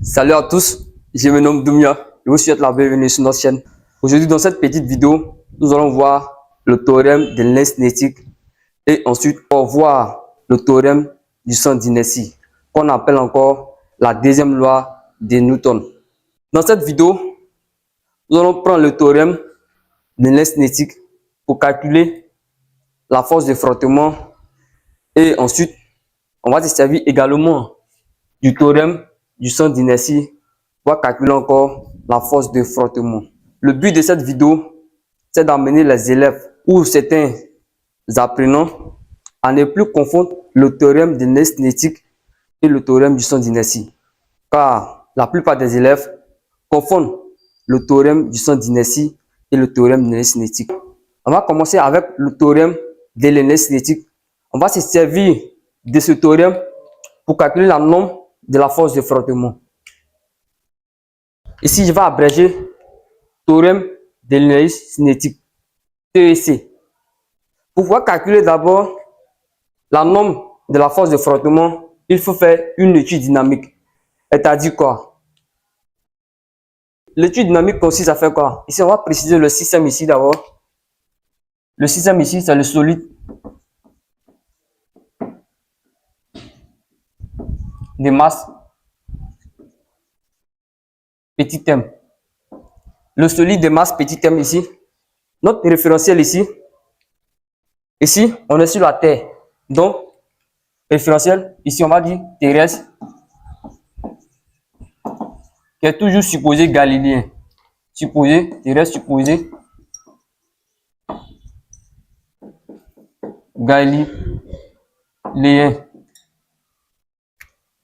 Salut à tous, je me nomme Doumia et vous souhaite la bienvenue sur notre chaîne. Aujourd'hui, dans cette petite vidéo, nous allons voir le théorème de l'inertie cinétique et ensuite on va voir le théorème du centre d'inertie qu'on appelle encore la deuxième loi de Newton. Dans cette vidéo, nous allons prendre le théorème de l'inertie cinétique pour calculer la force de frottement et ensuite on va se servir également du théorème du centre d'inertie pour calculer encore la force de frottement. Le but de cette vidéo, c'est d'amener les élèves ou certains apprenants à ne plus confondre le théorème de l'inertie cinétique et le théorème du centre d'inertie. Car la plupart des élèves confondent le théorème du centre d'inertie et le théorème de l'inertie cinétique. On va commencer avec le théorème de l'inertie cinétique. On va se servir de ce théorème pour calculer la norme de la force de frottement. Ici, je vais abréger théorème de l'inertie cinétique, TEC. Pour pouvoir calculer d'abord la norme de la force de frottement, il faut faire une étude dynamique. C'est-à-dire quoi? L'étude dynamique consiste à faire quoi? Ici, on va préciser le système ici d'abord. Le système ici, c'est le solide de masse petit m. Le solide de masse petit m ici. Notre référentiel ici. Ici, on est sur la Terre. Donc, référentiel, ici, on va dire terrestre, qui est toujours supposé galiléen. Supposé, terrestre, supposé galiléen.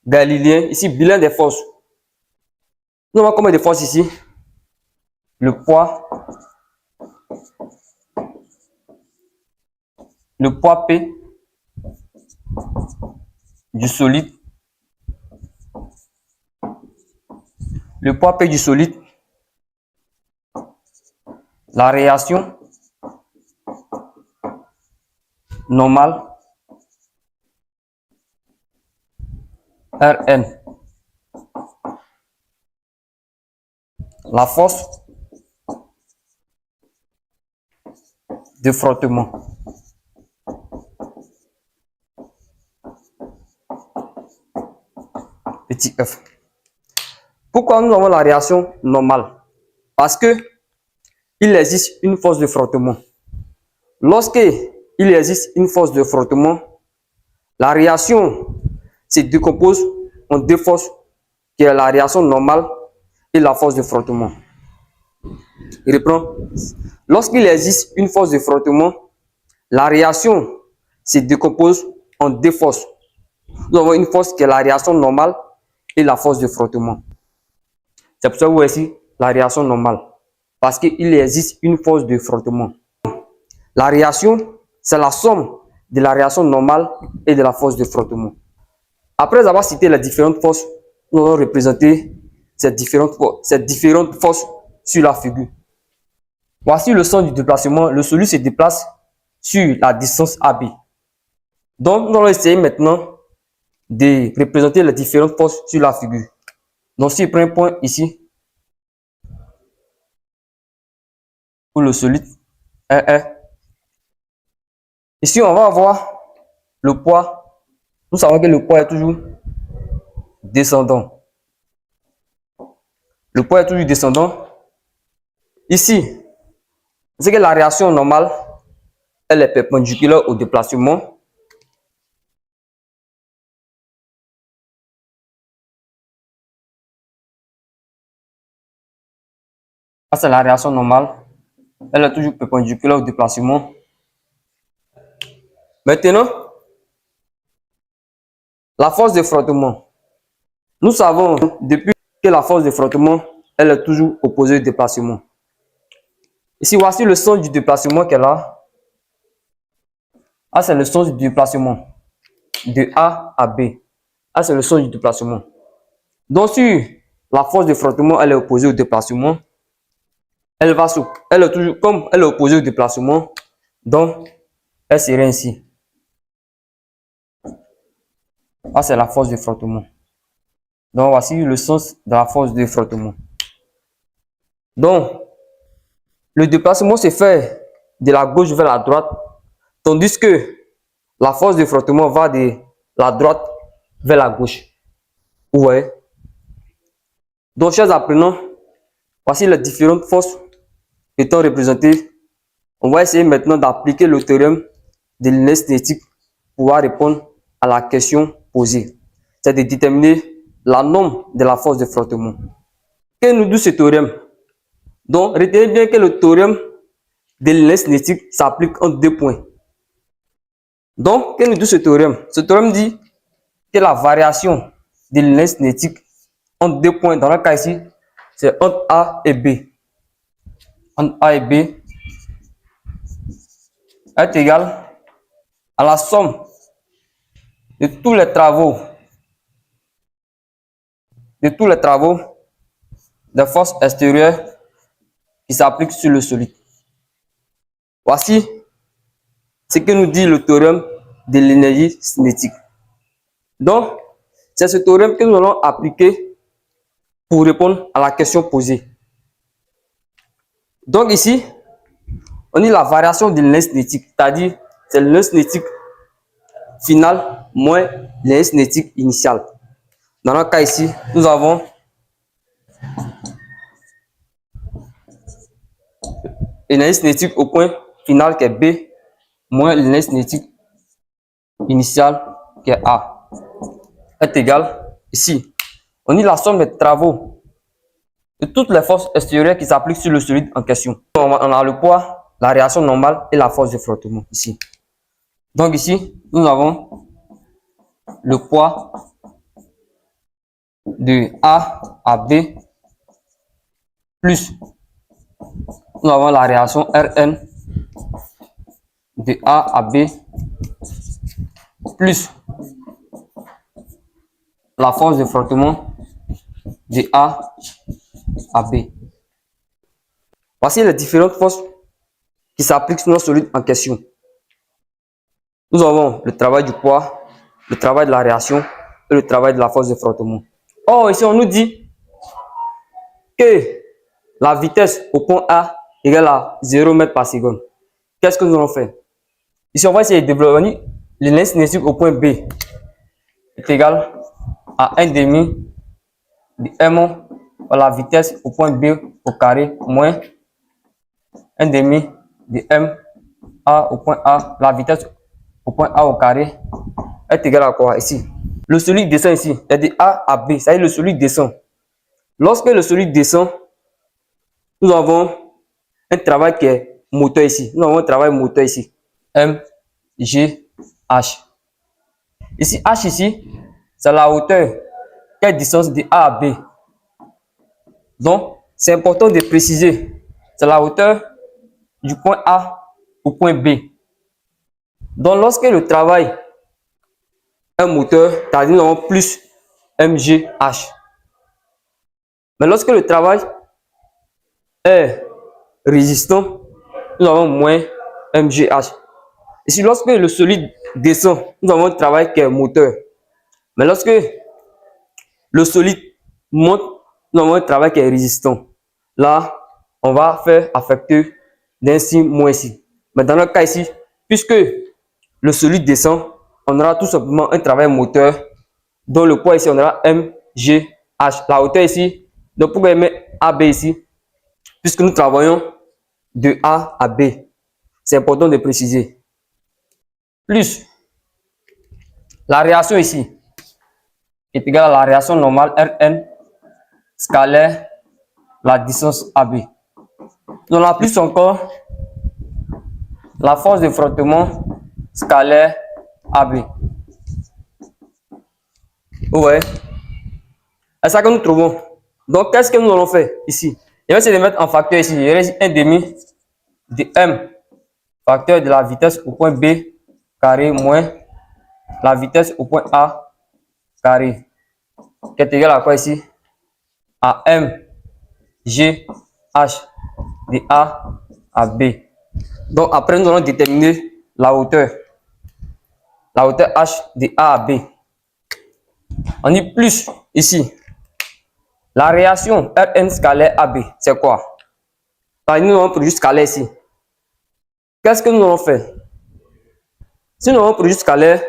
Galiléen, ici, bilan des forces. Nous avons combien de forces ici? Le poids P du solide. Le poids P du solide. La réaction normale Rn. La force de frottement. Petit f. Pourquoi nous avons la réaction normale? Parce que il existe une force de frottement. Lorsque il existe une force de frottement, la réaction se décompose en deux forces, qui est la réaction normale et la force de frottement. Je reprends. Lorsqu'il existe une force de frottement, la réaction se décompose en deux forces. Nous avons une force qui est la réaction normale et la force de frottement. C'est pour ça que vous voyez ici la réaction normale. Parce qu'il existe une force de frottement. La réaction, c'est la somme de la réaction normale et de la force de frottement. Après avoir cité les différentes forces, nous allons représenter ces différentes forces sur la figure. Voici le sens du déplacement. Le solide se déplace sur la distance AB. Donc, nous allons essayer maintenant de représenter les différentes forces sur la figure. Donc, si je prends un point ici, pour le solide, ici, on va avoir le poids. Nous savons que le poids est toujours descendant. Le poids est toujours descendant. Ici, c'est que la réaction normale, elle est perpendiculaire au déplacement. Ça, c'est la réaction normale. Elle est toujours perpendiculaire au déplacement. Maintenant, la force de frottement. Nous savons depuis que la force de frottement, elle est toujours opposée au déplacement. Ici, voici le sens du déplacement qu'elle a. Ah, c'est le sens du déplacement de A à B. Ah, c'est le sens du déplacement. Donc, si la force de frottement, elle est opposée au déplacement, elle est toujours, comme elle est opposée au déplacement, donc elle serait ainsi. Ah, c'est la force de frottement. Donc, voici le sens de la force de frottement. Donc, le déplacement se fait de la gauche vers la droite, tandis que la force de frottement va de la droite vers la gauche. Vous voyez? Donc, chers apprenants, voici les différentes forces étant représentées. On va essayer maintenant d'appliquer le théorème de l'énergie cinétique pour pouvoir répondre à la question posée. C'est de déterminer la norme de la force de frottement. Que nous dit ce théorème? Donc, retenez bien que le théorème de l'énergie cinétique s'applique en deux points. Donc, que nous dit ce théorème? Ce théorème dit que la variation de l'énergie cinétique entre deux points, dans le cas ici, c'est entre A et B. Entre A et B est égal à la somme de tous les travaux des forces extérieures qui s'appliquent sur le solide. Voici ce que nous dit le théorème de l'énergie cinétique. Donc, c'est ce théorème que nous allons appliquer pour répondre à la question posée. Donc ici, on dit la variation de l'énergie cinétique, c'est-à-dire c'est l'énergie cinétique finale moins l'énergie cinétique initiale. Dans le cas ici, nous avons l'énergie cinétique au point final qui est B moins l'énergie cinétique initiale qui est A est égal ici. On dit la somme des travaux de toutes les forces extérieures qui s'appliquent sur le solide en question. On a le poids, la réaction normale et la force de frottement ici. Donc ici, nous avons le poids de A à B plus nous avons la réaction Rn de A à B plus la force de frottement de A à B. Voici les différentes forces qui s'appliquent sur nos solides en question. Nous avons le travail du poids, le travail de la réaction et le travail de la force de frottement. Or, ici, on nous dit que la vitesse au point A égale à 0 m par seconde. Qu'est-ce que nous allons faire? Ici, on va essayer de développer l'énergie cinétique au point B est égal à 1 demi de m par la vitesse au point B au carré moins 1 demi de m A au point A, la vitesse au point A au carré est égal à quoi ici? Le solide descend ici, c'est de A à B, ça y est, le solide descend. Lorsque le solide descend, nous avons un travail qui est moteur ici. Nous avons un travail moteur ici. M, G, H. Ici, H ici, c'est la hauteur. Quelle distance de A à B? Donc, c'est important de préciser. C'est la hauteur du point A au point B. Donc, lorsque le travail est moteur, c'est-à-dire nous avons plus MGH. Mais lorsque le travail est résistant, nous avons moins MGH. Ici, lorsque le solide descend, nous avons un travail qui est moteur. Mais lorsque le solide monte, nous avons un travail qui est résistant. Là, on va faire affecter d'un signe moins ici. Mais dans le cas ici, puisque le solide descend, on aura tout simplement un travail moteur dont le poids ici, on aura MGH. La hauteur ici, donc pourquoi mettre AB ici? Puisque nous travaillons de A à B. C'est important de préciser. Plus la réaction ici est égale à la réaction normale Rn scalaire la distance AB. Nous avons plus encore la force de frottement scalaire AB. Ouais. C'est ça que nous trouvons. Donc, qu'est-ce que nous allons faire ici? Je vais essayer de mettre en facteur ici. Il reste 1 demi de M, facteur de la vitesse au point B carré moins la vitesse au point A carré, qui est égal à quoi ici? À M, G, H de A à B. Donc, après, nous allons déterminer la hauteur. La hauteur H de A à B. On dit plus ici. La réaction Rn scalaire AB, c'est quoi? Nous avons un produit scalaire ici. Qu'est-ce que nous allons faire? Si nous avons un produit scalaire,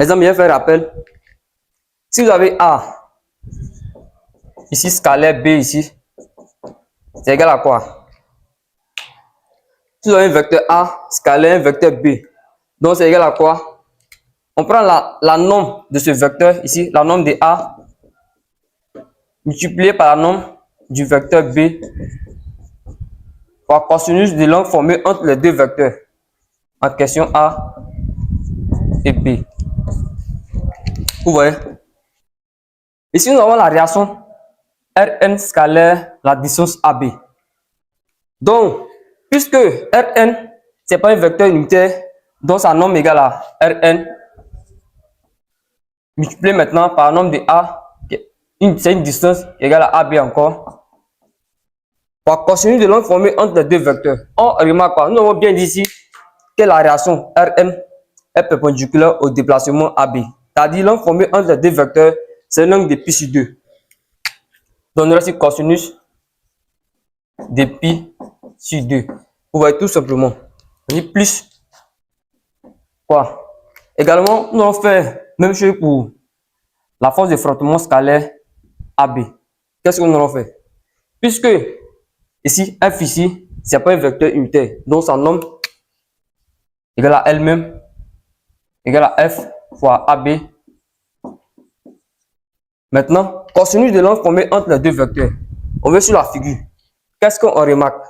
exemple, je vais faire rappel. Si vous avez A, ici scalaire B, ici, c'est égal à quoi? Si vous avez un vecteur A, scalaire un vecteur B, donc c'est égal à quoi? On prend la norme de ce vecteur ici, la norme de A, multipliée par la norme du vecteur B, par cosinus de l'angle formé entre les deux vecteurs en question A et B. Vous voyez? Ici, nous avons la réaction Rn scalaire la distance AB. Donc, puisque Rn, ce n'est pas un vecteur unitaire, donc sa norme égale à Rn multiplié maintenant par la norme de A, c'est une distance égale à AB encore, par cosinus de l'angle formé entre les deux vecteurs. On remarque quoi? Nous avons bien dit ici que la réaction Rn est perpendiculaire au déplacement AB. C'est-à-dire l'angle formé entre les deux vecteurs, c'est l'angle de pi sur 2. Donc, on aura ici cosinus de pi sur 2. Vous voyez tout simplement. On dit plus quoi? Également, nous allons faire même chose pour la force de frottement scalaire AB. Qu'est-ce que nous allons faire? Puisque ici, F ici, c'est pas un vecteur unitaire. Donc, sa norme égale à elle-même égale à F fois AB. Maintenant, cosinus de l'angle formé entre les deux vecteurs. On va sur la figure. Qu'est-ce qu'on remarque?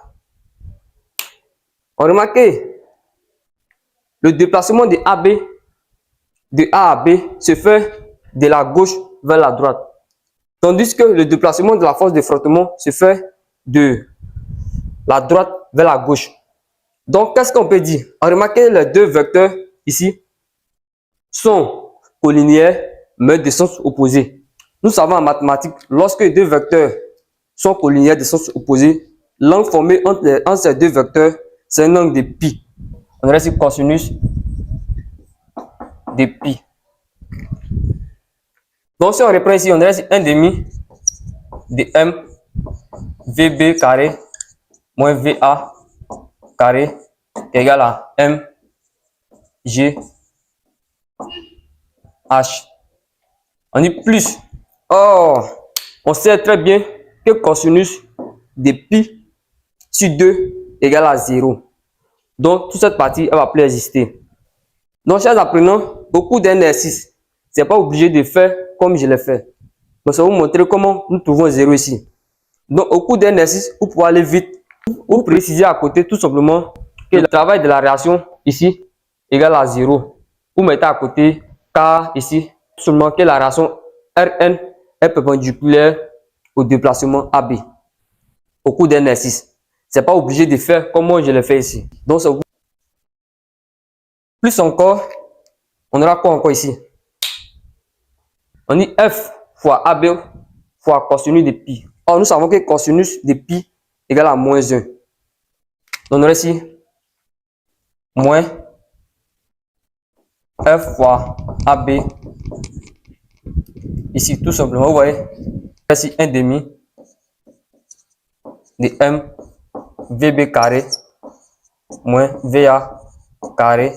On remarque que le déplacement de AB, de A à B, se fait de la gauche vers la droite. Tandis que le déplacement de la force de frottement se fait de la droite vers la gauche. Donc, qu'est-ce qu'on peut dire? On remarque que les deux vecteurs ici sont collinéaires, mais de sens opposé. Nous savons en mathématiques, lorsque deux vecteurs sont collinéaires de sens opposé, l'angle formé entre ces deux vecteurs, c'est un angle de pi. On aurait ici cosinus de pi. Donc, si on reprend ici, on aurait ici 1 demi de m vb carré moins va carré égale à m g h. On dit plus. Or, on sait très bien que cosinus de pi sur 2 égale à 0. Donc, toute cette partie, elle ne va plus exister. Donc, chers apprenants, beaucoup d'exercices, ce n'est pas obligé de faire comme je l'ai fait. Donc, ça va vous montrer comment nous trouvons 0 ici. Donc, au cours d'un exercice, vous pouvez aller vite, vous précisez à côté tout simplement que le travail de la réaction ici égale à 0. Vous mettez à côté car ici, seulement que la réaction Rn est perpendiculaire au déplacement AB. Au cours d'un exercice, ce n'est pas obligé de faire comme moi je l'ai fait ici. Donc, plus encore, on aura quoi encore ici? On dit F fois AB fois cosinus de pi. Or, nous savons que cosinus de pi égale à moins 1. Donc, on aura ici moins F fois AB. Ici, tout simplement, vous voyez, ici 1 demi de M VB carré moins VA carré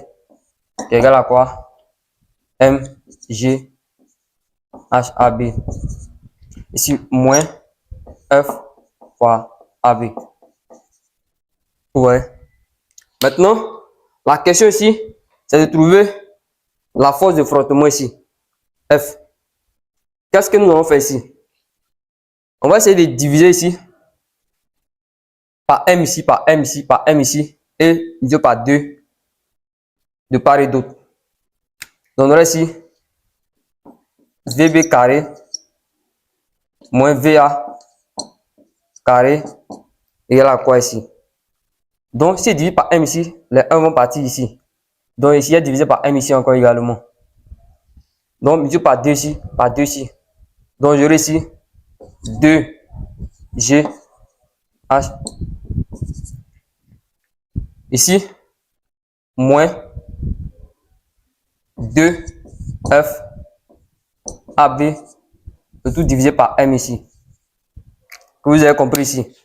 qui est égal à quoi? MG HAB. Ici, moins F fois AB. Ouais. Maintenant, la question ici, c'est de trouver la force de frottement ici. F. Qu'est-ce que nous allons faire ici? On va essayer de diviser ici par M ici, par M ici, par M ici, et diviser par 2 de part et d'autre. Donc, on aura ici VB carré moins VA carré égale à quoi ici? Donc, si c'est divisé par M ici, les 1 vont partir ici. Donc, ici, il est divisé par M ici encore également. Donc, multiplié par 2 ici, par 2 ici. Donc, j'aurai ici 2G H. Ici, moins 2F AB le tout divisé par m ici. Que vous avez compris ici.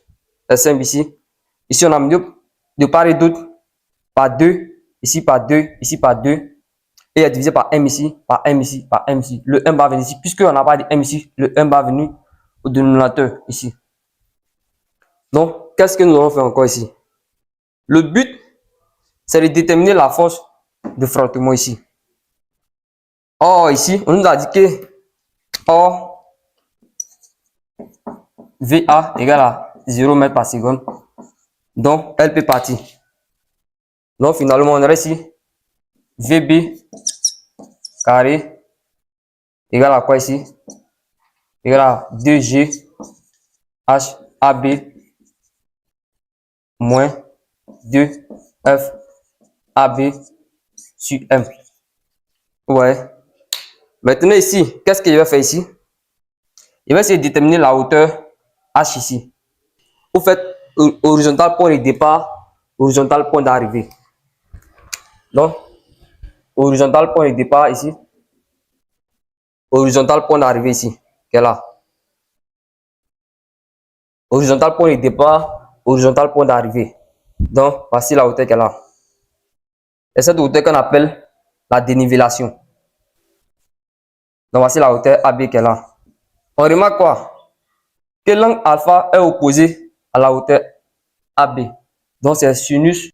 C'est simple ici. Ici, on a mis de part et d'autre par 2, ici par 2, ici par 2. Et il est divisé par m ici, par m ici, par m ici. Le 1 va venir ici. Puisqu'on n'a pas de m ici, le 1 va venir au dénominateur ici. Donc, qu'est-ce que nous allons faire encore ici? Le but, c'est de déterminer la force de frottement ici. Or, ici, on nous a dit que or VA égale à 0 mètres par seconde. Donc, LP partie. Donc, finalement, on aurait ici VB carré égale à quoi ici? Égale à 2G HAB moins 2F AB sur M. Ouais. Maintenant ici, qu'est-ce qu'il va faire ici? Il va essayer de déterminer la hauteur H ici. Vous faites horizontal point de départ, horizontal point d'arrivée. Donc, horizontal point de départ ici, horizontal point d'arrivée ici, qui est là. Horizontal point de départ, horizontal point d'arrivée. Donc, voici la hauteur qui est là. Et cette hauteur qu'on appelle la dénivellation. Donc, voici la hauteur AB qui est là. On remarque quoi? Que l'angle alpha est opposé à la hauteur AB. Donc, c'est sinus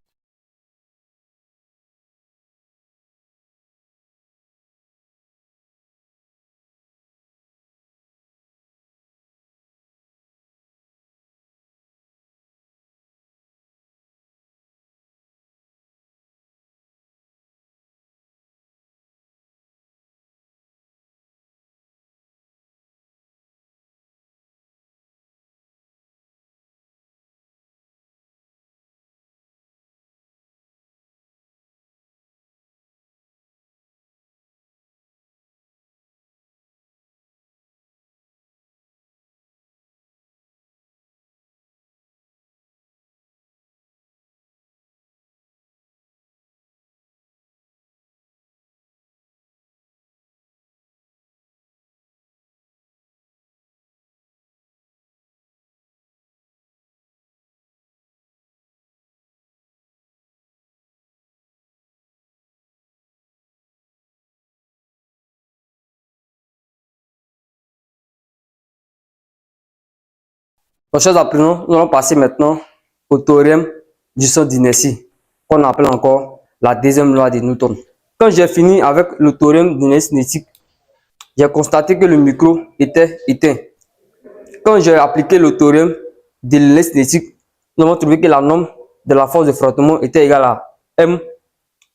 Donc, chers apprenants, nous allons passer maintenant au théorème du centre d'inertie, qu'on appelle encore la deuxième loi de Newton. Quand j'ai fini avec le théorème d'inertie cinétique, j'ai constaté que le micro était éteint. Quand j'ai appliqué le théorème de l'inertie cinétique, nous avons trouvé que la norme de la force de frottement était égale à M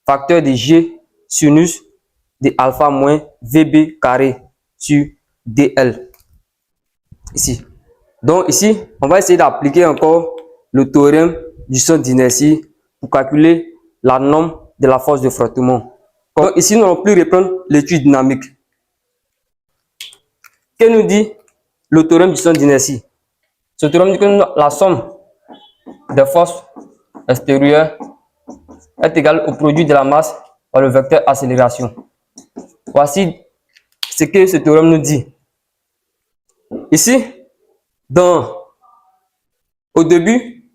facteur de G sinus de alpha moins VB carré sur DL. Ici. Donc ici, on va essayer d'appliquer encore le théorème du centre d'inertie pour calculer la norme de la force de frottement. Donc ici, nous allons plus reprendre l'étude dynamique. Que nous dit le théorème du centre d'inertie? Ce théorème dit que la somme des forces extérieures est égale au produit de la masse par le vecteur accélération. Voici ce que ce théorème nous dit. Ici, au début,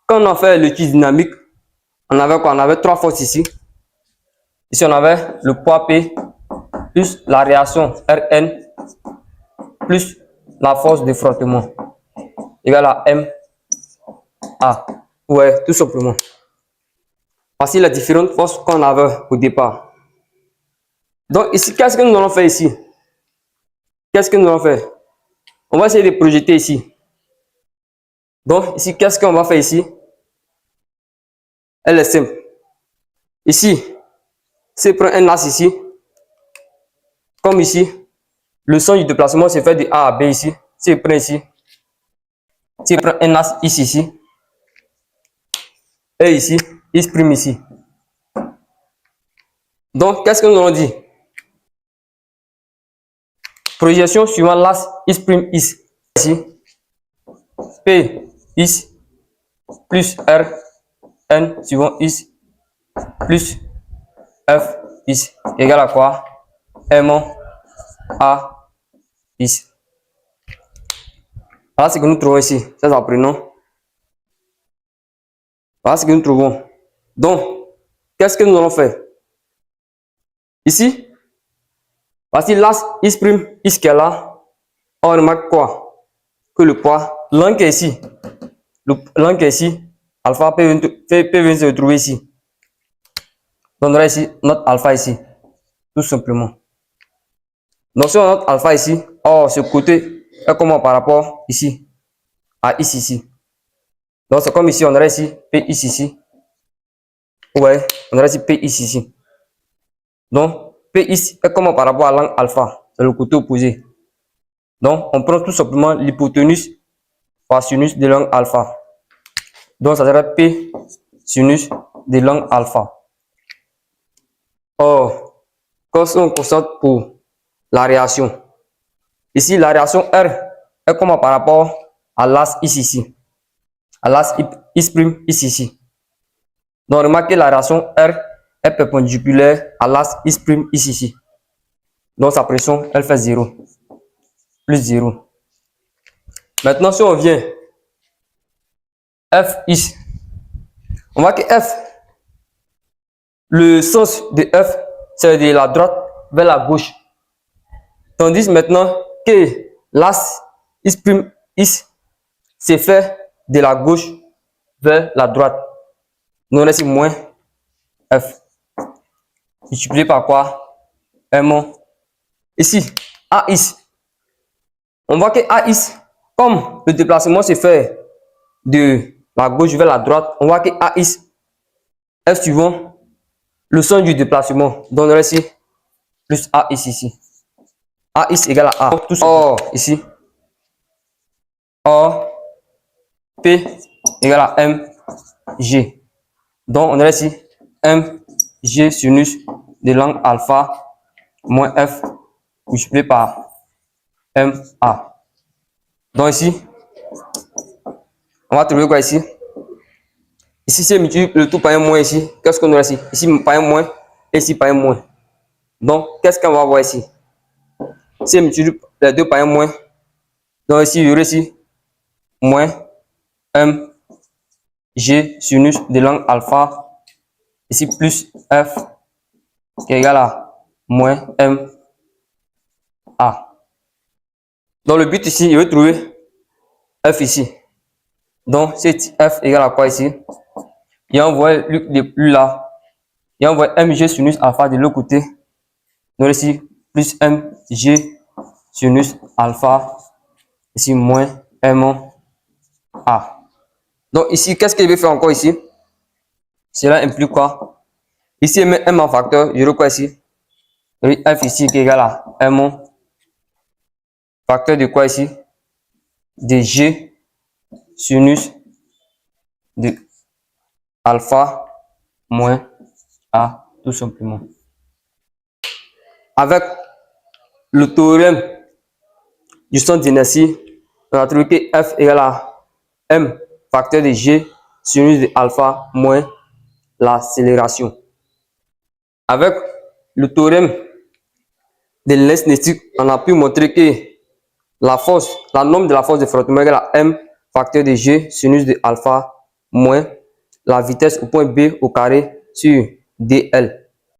quand on a fait l'étude dynamique, on avait quoi? On avait trois forces ici. Ici, on avait le poids P plus la réaction Rn plus la force de frottement égale à MA. Ouais, tout simplement. Voici les différentes forces qu'on avait au départ. Donc ici, qu'est-ce que nous allons faire ici? Qu'est-ce que nous allons faire? On va essayer de projeter ici. Donc ici, qu'est-ce qu'on va faire ici? Elle est simple. Ici, si je prends un axe ici, comme ici, le sens du déplacement se fait de A à B ici. Si je prends ici, si je prends un axe ici, et ici, il se prime ici. Donc, qu'est-ce que nous allons dire? Projection suivant l'axe is ici. P is plus R N suivant is plus F is égale à quoi? M A is. Voilà ce que nous trouvons ici. Ces apprenants. Voilà ce que nous trouvons. Donc, qu'est-ce que nous allons faire? Ici, voici l'as is prime is qui est là. On remarque quoi? Que le poids, l'angle qui est ici. L'angle qui est ici. Alpha peut venir se retrouver ici. Donc, on aura ici notre alpha ici. Tout simplement. Donc, si on a notre alpha ici, or ce côté est comment par rapport ici à ici. Donc, c'est comme ici, on aurait ici P ici. Ouais, on aurait ici P ici. Donc, P ici est comment par rapport à l'angle alpha. C'est le côté opposé. Donc, on prend tout simplement l'hypoténuse fois sinus de l'angle alpha. Donc, ça sera P sinus de l'angle alpha. Or, quand on constate pour la réaction, ici, la réaction R est comment par rapport à l'as ici. À l'as is prime ici. Donc, remarquez la réaction R est perpendiculaire à l'as is prime ici. Donc, sa pression, elle fait 0. Plus 0. Maintenant, si on vient F is, on voit que F, le sens de F, c'est de la droite vers la gauche. Tandis maintenant que l'as is prime is, c'est fait de la gauche vers la droite. Nous on ici moins F. Multiplié par quoi? M. Ici, A is. On voit que A is, comme le déplacement se fait de la gauche vers la droite, on voit que A is est suivant le sens du déplacement. Donc, on ici plus A ici. A is égale à A. Or, ici. Or, P égale à M, G. Donc, on a ici M, G sinus de l'angle alpha moins F multiplié par M, A. Donc, ici, on va trouver quoi ici? Ici, c'est multiplié le tout par un moins ici. Qu'est-ce qu'on a ici? Ici, par un moins et ici, par un moins. Donc, qu'est-ce qu'on va avoir ici? Si on multiplie les deux par un moins, donc ici, il y aurait ici moins M, G sinus de l'angle alpha, ici plus F qui est égal à moins M, A. Donc le but ici, il veut trouver F ici. Donc c'est F égale à quoi ici? Il envoie lui là. Il envoie MG sinus alpha de l'autre côté. Donc ici, plus MG sinus alpha. Ici, moins M, A. Donc ici, qu'est-ce qu'il veut faire encore ici? Cela implique quoi? Ici, il met M en facteur. Je quoi ici? F ici qui est égal à M. Facteur de quoi ici? De G sinus de alpha moins A, tout simplement. Avec le théorème du centre d'inertie, on a trouvé que F égale à M facteur de G sinus de alpha moins l'accélération. Avec le théorème de l'inertie cinétique, on a pu montrer que la norme de la force de frottement égale à M facteur de G sinus de alpha moins la vitesse au point B au carré sur dl.